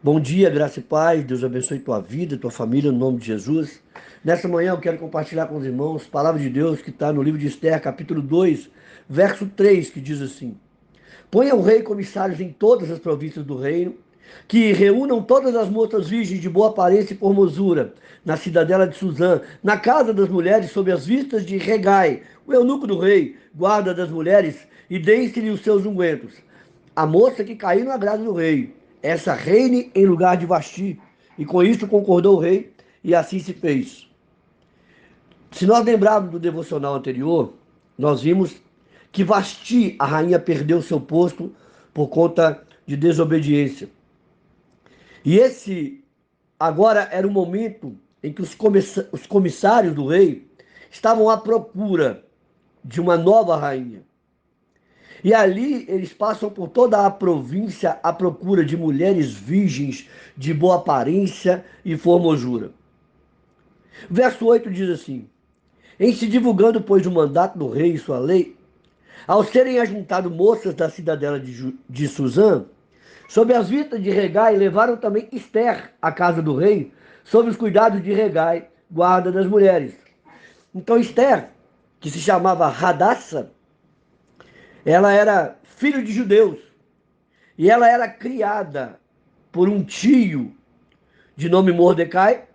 Bom dia, graça e paz. Deus abençoe tua vida, tua família, no nome de Jesus. Nessa manhã eu quero compartilhar com os irmãos a palavra de Deus que está no livro de Esther, capítulo 2, verso 3, que diz assim: Ponha o rei comissários em todas as províncias do reino, que reúnam todas as moças virgens de boa aparência e formosura, na cidadela de Suzã, na casa das mulheres, sob as vistas de Regai, o eunuco do rei, guarda das mulheres, e deem-se-lhe os seus ungüentos. A moça que caiu no agrado do rei, essa reine em lugar de Vasti. E com isso concordou o rei, e assim se fez. Se nós lembrarmos do devocional anterior, nós vimos que Vasti, a rainha, perdeu seu posto por conta de desobediência. E esse agora era o momento em que os comissários do rei estavam à procura de uma nova rainha. E ali eles passam por toda a província à procura de mulheres virgens de boa aparência e formosura. Verso 8 diz assim: Em se divulgando, pois, o mandato do rei e sua lei, ao serem ajuntado moças da cidadela de Suzã, sob as vistas de Regai, levaram também Esther à casa do rei, sob os cuidados de Regai, guarda das mulheres. Então Esther, que se chamava Radassa, ela era filho de judeus e ela era criada por um tio de nome Mordecai,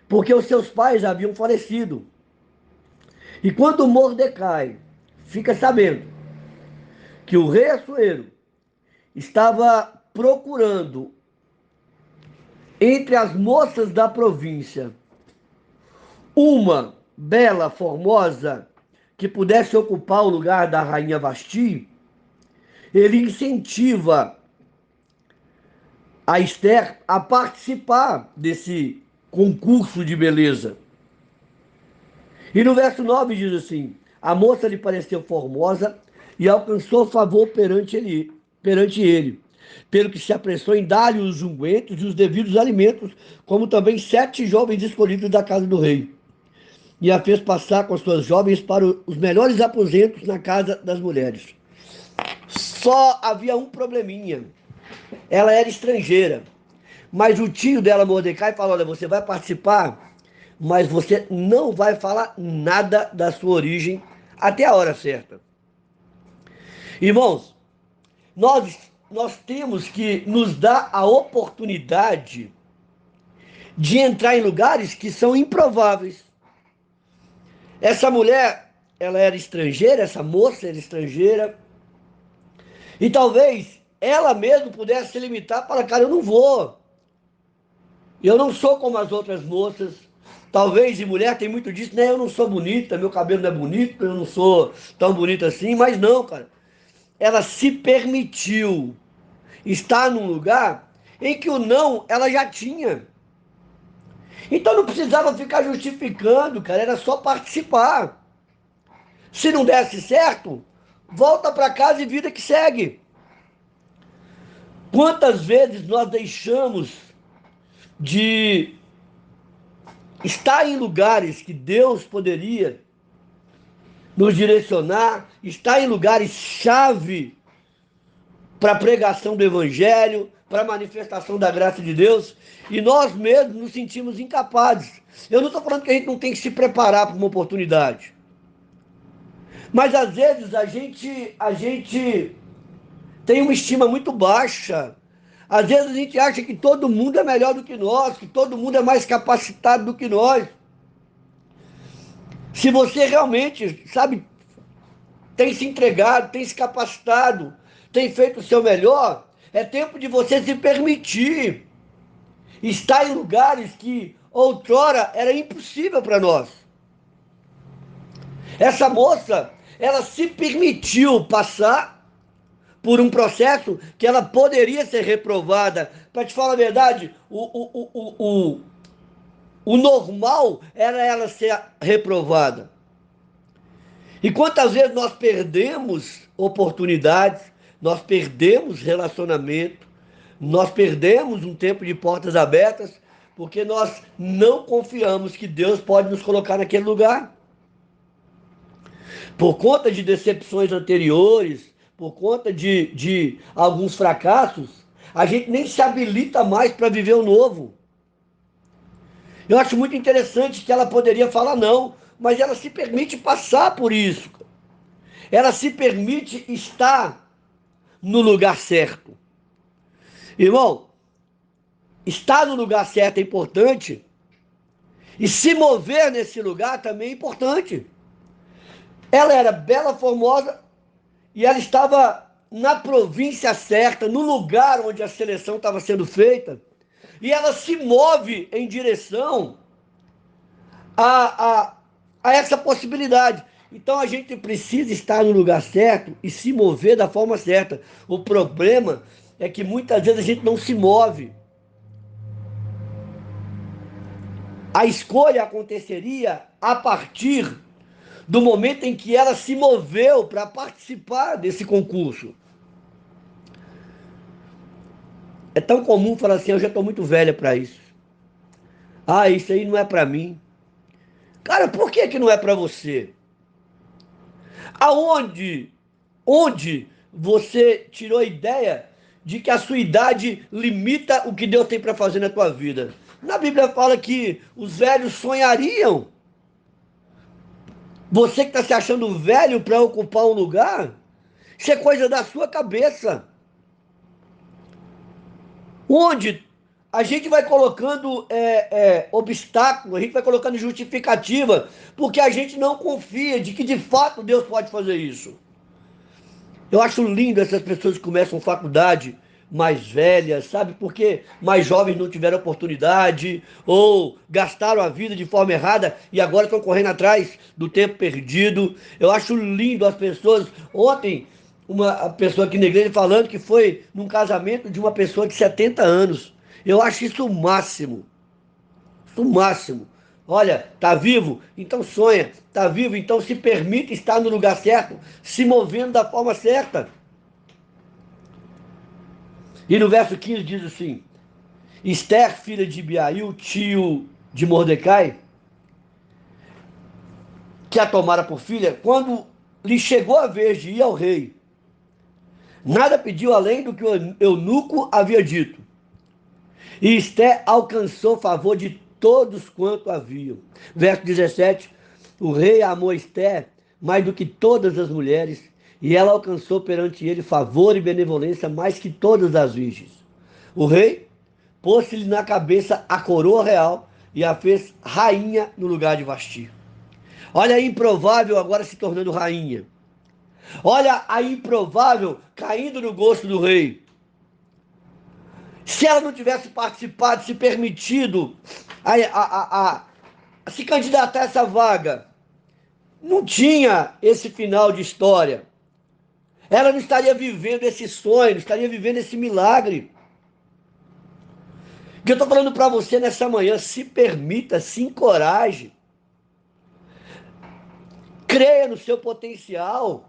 porque os seus pais haviam falecido. E quando Mordecai fica sabendo que o rei Assuero estava procurando entre as moças da província uma bela, formosa, que pudesse ocupar o lugar da rainha Vasti, ele incentiva a Esther a participar desse concurso de beleza. E no verso 9 diz assim: A moça lhe pareceu formosa e alcançou favor perante ele, pelo que se apressou em dar-lhe os ungüentos e os devidos alimentos, como também 7 jovens escolhidos da casa do rei. E a fez passar com as suas jovens para os melhores aposentos na casa das mulheres. Só havia um probleminha. Ela era estrangeira. Mas o tio dela, Mordecai, falou: Olha, você vai participar, mas você não vai falar nada da sua origem até a hora certa. Irmãos, nós temos que nos dar a oportunidade de entrar em lugares que são improváveis. Essa mulher, ela era estrangeira, essa moça era estrangeira, e talvez ela mesma pudesse se limitar para, cara, eu não vou. Eu não sou como as outras moças. Talvez, e mulher tem muito disso, né? Eu não sou bonita, meu cabelo não é bonito, eu não sou tão bonita assim, mas não, cara. Ela se permitiu estar num lugar em que o não ela já tinha. Então não precisava ficar justificando, cara, era só participar. Se não desse certo, volta para casa e vida que segue. Quantas vezes nós deixamos de estar em lugares que Deus poderia nos direcionar, estar em lugares chave para a pregação do Evangelho, para a manifestação da graça de Deus, e nós mesmos nos sentimos incapazes. Eu não estou falando que a gente não tem que se preparar para uma oportunidade, mas às vezes a gente tem uma estima muito baixa. Às vezes a gente acha que todo mundo é melhor do que nós, que todo mundo é mais capacitado do que nós. Se você realmente, sabe, tem se entregado, tem se capacitado, tem feito o seu melhor, é tempo de você se permitir estar em lugares que outrora era impossível para nós. Essa moça, ela se permitiu passar por um processo que ela poderia ser reprovada. Para te falar a verdade, o normal era ela ser reprovada. E quantas vezes nós perdemos oportunidades, nós perdemos relacionamento, nós perdemos um tempo de portas abertas, porque nós não confiamos que Deus pode nos colocar naquele lugar. Por conta de decepções anteriores, por conta de alguns fracassos, a gente nem se habilita mais para viver o novo. Eu acho muito interessante que ela poderia falar não, mas ela se permite passar por isso. Ela se permite estar no lugar certo. Irmão, estar no lugar certo é importante e se mover nesse lugar também é importante. Ela era bela, formosa e ela estava na província certa, no lugar onde a seleção estava sendo feita, e ela se move em direção a, a, a essa possibilidade. Então a gente precisa estar no lugar certo e se mover da forma certa. O problema é que muitas vezes a gente não se move. A escolha aconteceria a partir do momento em que ela se moveu para participar desse concurso. É tão comum falar assim: eu já estou muito velha para isso. Ah, isso aí não é para mim. Cara, por que que não é para você? Aonde, onde você tirou a ideia de que a sua idade limita o que Deus tem para fazer na tua vida? Na Bíblia fala que os velhos sonhariam. Você que está se achando velho para ocupar um lugar, isso é coisa da sua cabeça. Onde a gente vai colocando obstáculo, a gente vai colocando justificativa, porque a gente não confia de que de fato Deus pode fazer isso. Eu acho lindo essas pessoas que começam faculdade mais velhas, sabe? Porque mais jovens não tiveram oportunidade ou gastaram a vida de forma errada e agora estão correndo atrás do tempo perdido. Eu acho lindo as pessoas. Ontem, uma pessoa aqui na igreja falando que foi num casamento de uma pessoa de 70 anos. Eu acho isso o máximo. O máximo. Olha, tá vivo? Então sonha. Tá vivo? Então se permite estar no lugar certo, se movendo da forma certa. E no verso 15 diz assim: Esther, filha de Abiail, tio de Mordecai, que a tomara por filha, quando lhe chegou a vez de ir ao rei, nada pediu além do que o eunuco havia dito. E Esther alcançou favor de todos quanto haviam. Verso 17: O rei amou Esther mais do que todas as mulheres, e ela alcançou perante ele favor e benevolência mais que todas as virgens. O rei pôs-lhe na cabeça a coroa real e a fez rainha no lugar de Vasti. Olha a improvável agora se tornando rainha. Olha a improvável caindo no gosto do rei. Se ela não tivesse participado, se permitido a se candidatar a essa vaga, não tinha esse final de história. Ela não estaria vivendo esse sonho, não estaria vivendo esse milagre. O que eu estou falando para você nessa manhã: se permita, se encoraje, creia no seu potencial.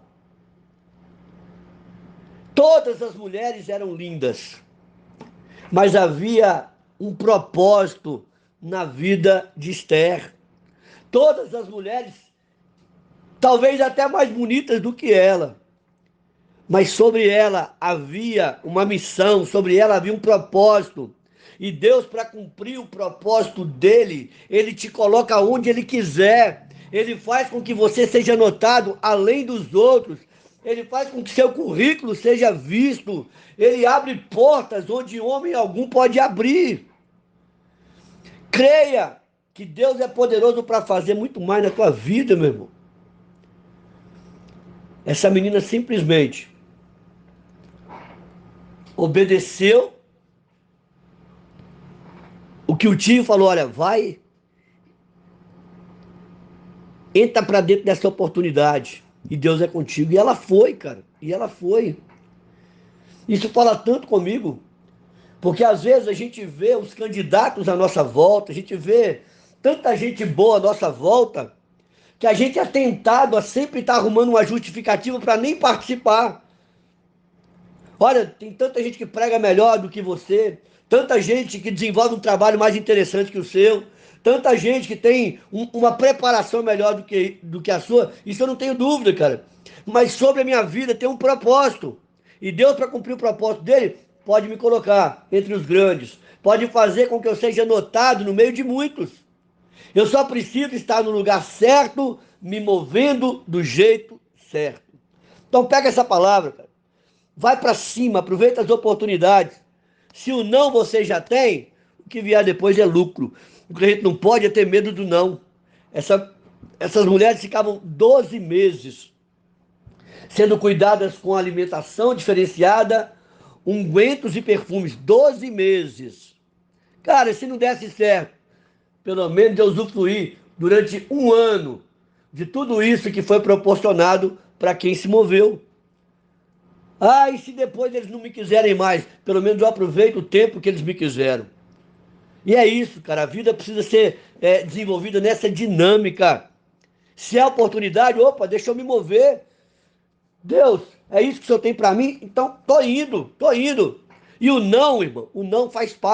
Todas as mulheres eram lindas, mas havia um propósito na vida de Esther. Todas as mulheres, talvez até mais bonitas do que ela, mas sobre ela havia uma missão, sobre ela havia um propósito. E Deus, para cumprir o propósito dele, ele te coloca onde ele quiser. Ele faz com que você seja notado além dos outros. Ele faz com que seu currículo seja visto. Ele abre portas onde homem algum pode abrir. Creia que Deus é poderoso para fazer muito mais na tua vida, meu irmão. Essa menina simplesmente obedeceu o que o tio falou: olha, vai, entra para dentro dessa oportunidade e Deus é contigo. E ela foi, cara, e ela foi. Isso fala tanto comigo, porque às vezes a gente vê os candidatos à nossa volta, a gente vê tanta gente boa à nossa volta, que a gente é tentado a sempre estar arrumando uma justificativa para nem participar. Olha, tem tanta gente que prega melhor do que você, tanta gente que desenvolve um trabalho mais interessante que o seu, tanta gente que tem uma preparação melhor do que a sua. Isso eu não tenho dúvida, cara. Mas sobre a minha vida tem um propósito. E Deus, para cumprir o propósito dele, pode me colocar entre os grandes, pode fazer com que eu seja notado no meio de muitos. Eu só preciso estar no lugar certo, me movendo do jeito certo. Então pega essa palavra, cara. Vai para cima, aproveita as oportunidades. Se o não você já tem, o que vier depois é lucro. O que a gente não pode é ter medo do não. Essas mulheres ficavam 12 meses sendo cuidadas com alimentação diferenciada, ungüentos e perfumes. 12 meses. Cara, se não desse certo, pelo menos eu usufruir durante um ano de tudo isso que foi proporcionado para quem se moveu. Ah, e se depois eles não me quiserem mais? Pelo menos eu aproveito o tempo que eles me quiseram. E é isso, cara. A vida precisa ser desenvolvida nessa dinâmica. Se há oportunidade, opa, deixa eu me mover. Deus, é isso que o Senhor tem para mim? Então, tô indo, tô indo. E o não, irmão, o não faz parte.